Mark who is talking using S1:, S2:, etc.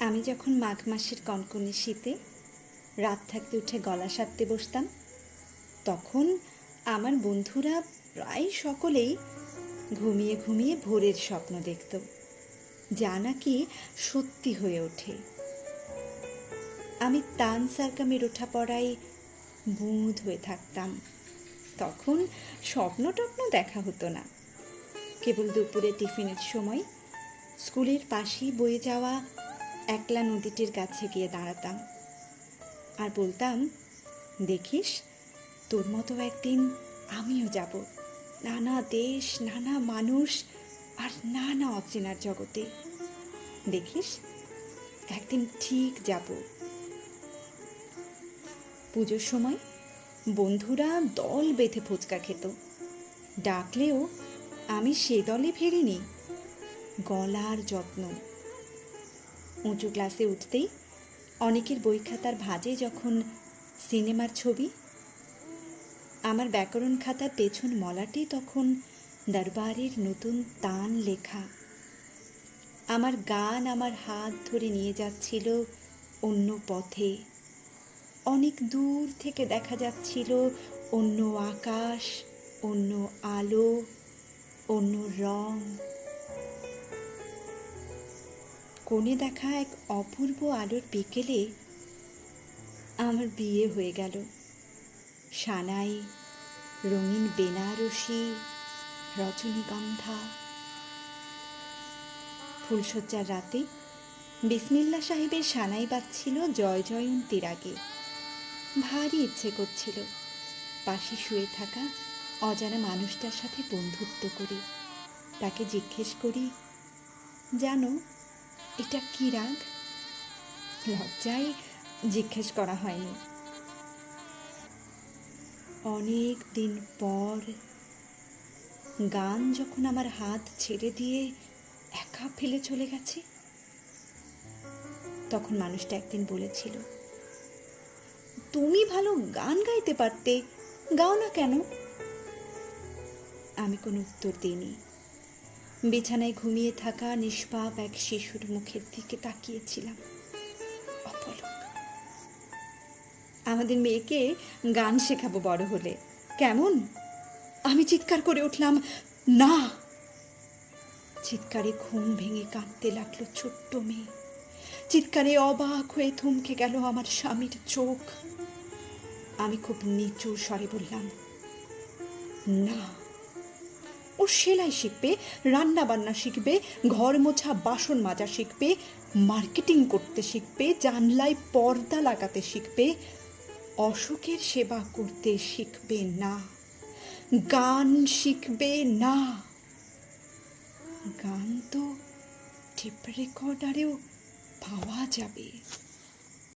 S1: আমি যখন মাঘ মাসের কনকনে শীতে রাত থাকতে উঠে গলা সারতে বসতাম, তখন আমার বন্ধুরা প্রায় সকলেই ঘুমিয়ে ঘুমিয়ে ভোরের স্বপ্ন দেখত, যা নাকি সত্যি হয়ে ওঠে। আমি তান সারকামের ওঠা পড়ায় বুঁদ হয়ে থাকতাম। তখন স্বপ্ন টপ্ন দেখা হতো না, কেবল দুপুরে টিফিনের সময় স্কুলের পাশেই বয়ে যাওয়া একলা নদীটির কাছে গিয়ে দাঁড়াতাম আর বলতাম, দেখিস তোর মতো একদিন আমিও যাব, নানা দেশ, নানা মানুষ আর নানা অচেনার জগতে। দেখিস একদিন ঠিক যাব। পুজোর সময় বন্ধুরা দল বেঁধে ফুচকা খেত, ডাকলেও আমি সে দলে ফেরিনি। গলার যত্ন। উঁচু ক্লাসে উঠতেই অনেকের বই খাতার ভাঁজে যখন সিনেমার ছবি, আমার ব্যাকরণ খাতার পেছন মলাটে তখন দরবারের নতুন তান লেখা। আমার গান আমার হাত ধরে নিয়ে যাচ্ছিল অন্য পথে। অনেক দূর থেকে দেখা যাচ্ছিল অন্য আকাশ, অন্য আলো, অন্য রং। কোণে দেখা এক অপূর্ব আলোর বিকেলে আমার বিয়ে হয়ে গেল। সানাই, রঙিন বেনারসি, রজনীগন্ধা। ফুলশয্যার রাতে বিসমিল্লাহ সাহেবের সানাই বাজছিল জয় জয়ন্তীর আগে। ভারী ইচ্ছে করছিল পাশে শুয়ে থাকা অজানা মানুষটার সাথে বন্ধুত্ব করি। তাকে জিজ্ঞেস করি, জানো এটা কি রাগ? লজ্জায় জিজ্ঞেস করা হয়নি। অনেক দিন পর গান যখন আমার হাত ছেড়ে দিয়ে একা ফেলে চলে গেছে, তখন মানুষটা একদিন বলেছিল, তুমি ভালো গান গাইতে পারতে, গাও না কেন? আমি কোনো উত্তর দিইনি। বিছানায় ঘুমিয়ে থাকা নিষ্পাপ এক শিশুর মুখের দিকে তাকিয়েছিলাম অপলক। আমাদের মেয়েকে গান শেখাবো বড় হলে, কেমন? আমি চিৎকার করে উঠলাম, না! চিৎকারে ঘুম ভেঙে কাঁদতে লাগলো ছোট্ট মেয়ে। চিৎকারে অবাক হয়ে থমকে গেল আমার স্বামীর চোখ। আমি খুব নিচু স্বরে বললাম, না, ও সেলাই শিখবে, রান্না বান্না শিখবে, ঘর মোছা বাসন মাজা শিখবে, মার্কেটিং করতে শিখবে, জানলায় পর্দা লাগাতে শিখবে, অসুখের সেবা করতে শিখবে না, গান শিখবে না। গান তো টেপ রেকর্ডারেও পাওয়া যাবে।